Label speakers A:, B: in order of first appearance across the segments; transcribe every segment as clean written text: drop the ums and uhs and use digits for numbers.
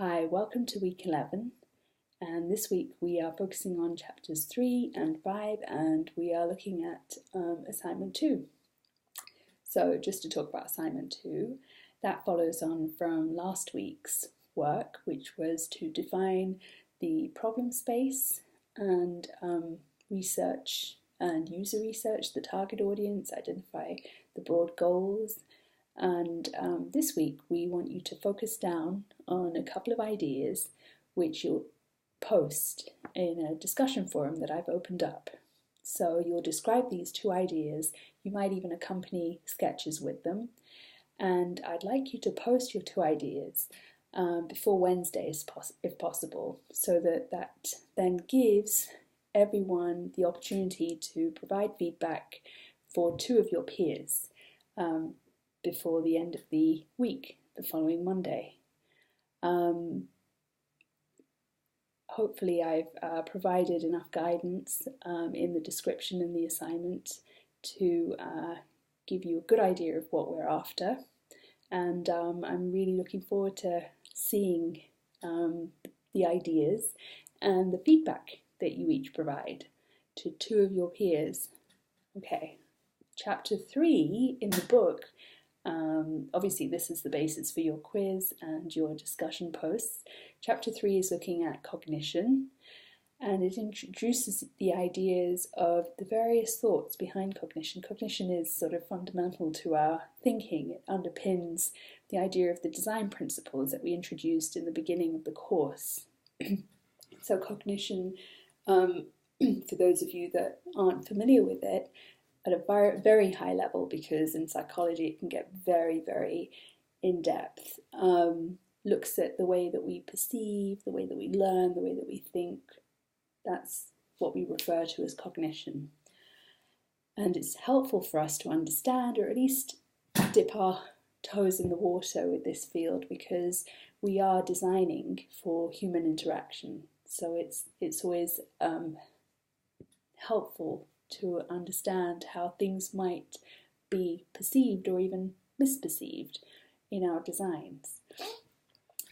A: Hi, welcome to week 11, and this week we are focusing on chapters 3 and 5, and we are looking at assignment 2. So just to talk about assignment 2, that follows on from last week's work, which was to define the problem space and research and user research, the target audience, identify the broad goals. And this week we want you to focus down on a couple of ideas which you'll post in a discussion forum that I've opened up. So you'll describe these two ideas, you might even accompany sketches with them, and I'd like you to post your two ideas before Wednesday if possible, so that then gives everyone the opportunity to provide feedback for two of your peers before the end of the week, the following Monday. Hopefully I've provided enough guidance in the description and the assignment to give you a good idea of what we're after, and I'm really looking forward to seeing the ideas and the feedback that you each provide to two of your peers. Okay, chapter 3 in the book. Obviously this is the basis for your quiz and your discussion posts. Chapter 3 is looking at cognition, and it introduces the ideas of the various thoughts behind cognition. Cognition is sort of fundamental to our thinking. It underpins the idea of the design principles that we introduced in the beginning of the course. So cognition, for those of you that aren't familiar with it, at a very high level, because in psychology it can get very, very in-depth, looks at the way that we perceive, the way that we learn, the way that we think. That's what we refer to as cognition. And it's helpful for us to understand, or at least dip our toes in the water with this field, because we are designing for human interaction. So it's always helpful to understand how things might be perceived or even misperceived in our designs.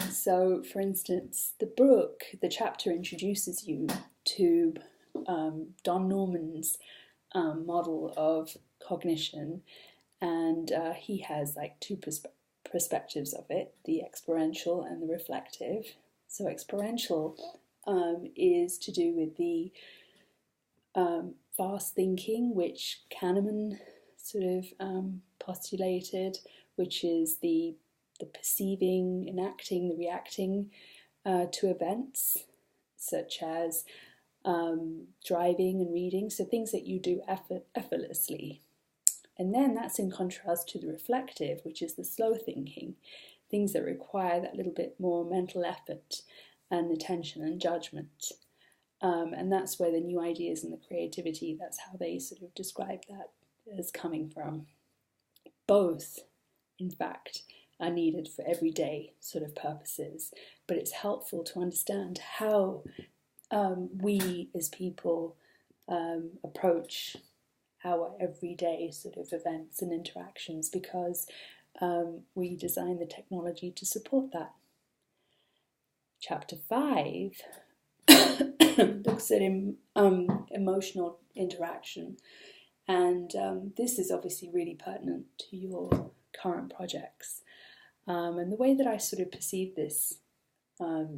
A: So, for instance, the chapter introduces you to Don Norman's model of cognition, and he has like two perspectives of it, the experiential and the reflective. So experiential is to do with the fast thinking, which Kahneman sort of postulated, which is the perceiving, enacting, the reacting to events, such as driving and reading, so things that you do effortlessly. And then that's in contrast to the reflective, which is the slow thinking, things that require that little bit more mental effort and attention and judgment. And that's where the new ideas and the creativity, that's how they sort of describe that as coming from. Both, in fact, are needed for everyday sort of purposes, but it's helpful to understand how we as people approach our everyday sort of events and interactions, because we design the technology to support that. Chapter 5 looks at emotional interaction, and this is obviously really pertinent to your current projects. And the way that I sort of perceive this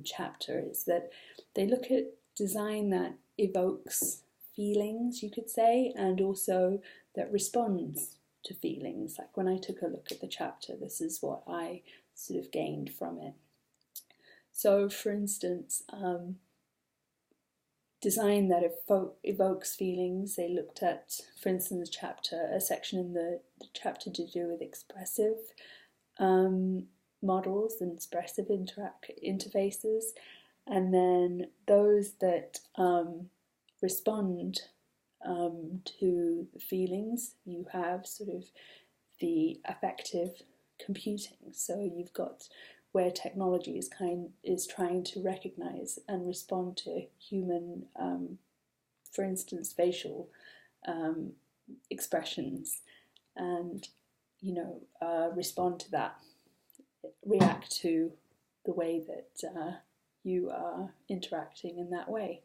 A: chapter is that they look at design that evokes feelings, you could say, and also that responds to feelings. Like when I took a look at the chapter, this is what I sort of gained from it. So, for instance, design that evokes feelings. They looked at, for instance, a section in the chapter to do with expressive models and expressive interfaces, and then those that respond to the feelings. You have sort of the affective computing. So you've got where technology is trying to recognize and respond to human, for instance, facial expressions, and respond to that, react to the way that you are interacting in that way.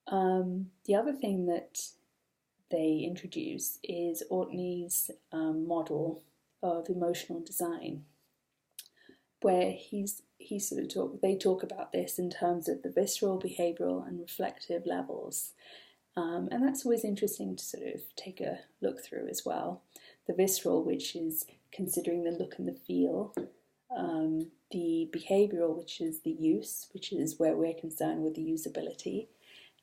A: The other thing that they introduce is Ortney's model of emotional design, where they talk about this in terms of the visceral, behavioural, and reflective levels. And that's always interesting to sort of take a look through as well. The visceral, which is considering the look and the feel. The behavioural, which is the use, which is where we're concerned with the usability.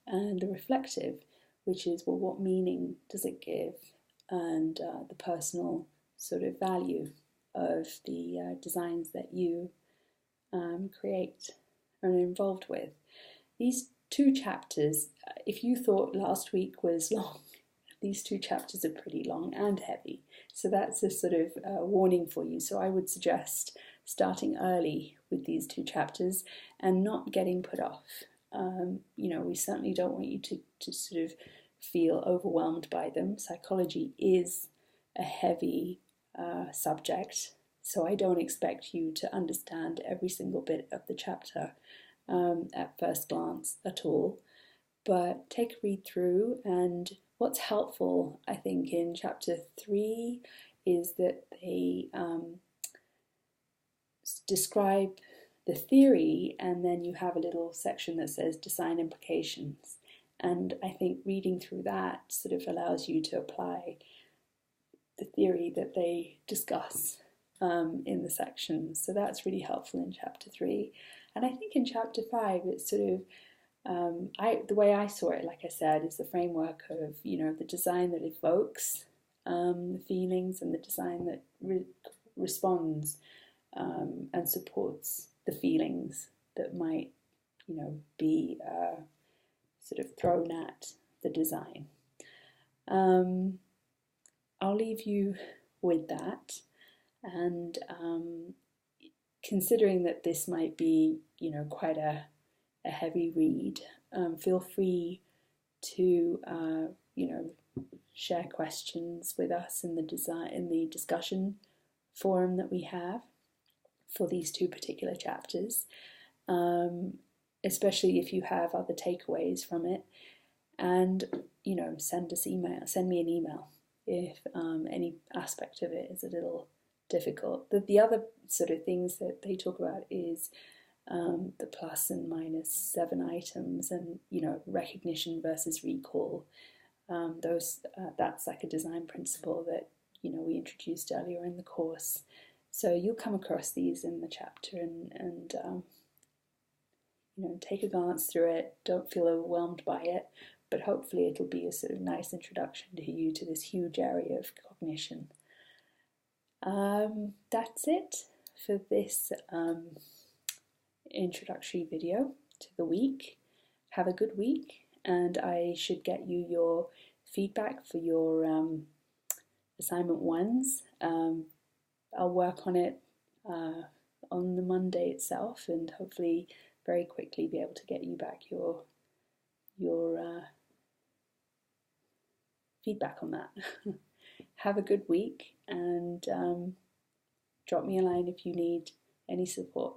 A: And the reflective, which is, well, what meaning does it give? And the personal sort of value of the designs that you create and are involved with. These 2 chapters, if you thought last week was long, these 2 chapters are pretty long and heavy. So that's a sort of warning for you. So I would suggest starting early with these 2 chapters and not getting put off. We certainly don't want you to sort of feel overwhelmed by them. Psychology is a heavy subject, so I don't expect you to understand every single bit of the chapter at first glance at all. But take a read through, and what's helpful, I think, in chapter 3 is that they describe the theory, and then you have a little section that says design implications. And I think reading through that sort of allows you to apply the theory that they discuss in the sections. So that's really helpful in chapter 3. And I think in chapter 5, it's sort of, the way I saw it, like I said, is the framework of, the design that evokes the feelings and the design that responds and supports the feelings that might, be sort of thrown at the design. I'll leave you with that, and considering that this might be, quite a heavy read, feel free to, share questions with us in the discussion forum that we have for these 2 particular chapters, especially if you have other takeaways from it. And, send me an email if any aspect of it is a little difficult. The other sort of things that they talk about is the plus and minus 7 items, and recognition versus recall. That's like a design principle that we introduced earlier in the course. So you'll come across these in the chapter, and take a glance through it. Don't feel overwhelmed by it, but hopefully it'll be a sort of nice introduction to you to this huge area of cognition. That's it for this introductory video to the week. Have a good week, and I should get you your feedback for your assignment 1s. I'll work on it on the Monday itself, and hopefully very quickly be able to get you back your feedback on that. Have a good week, and drop me a line if you need any support.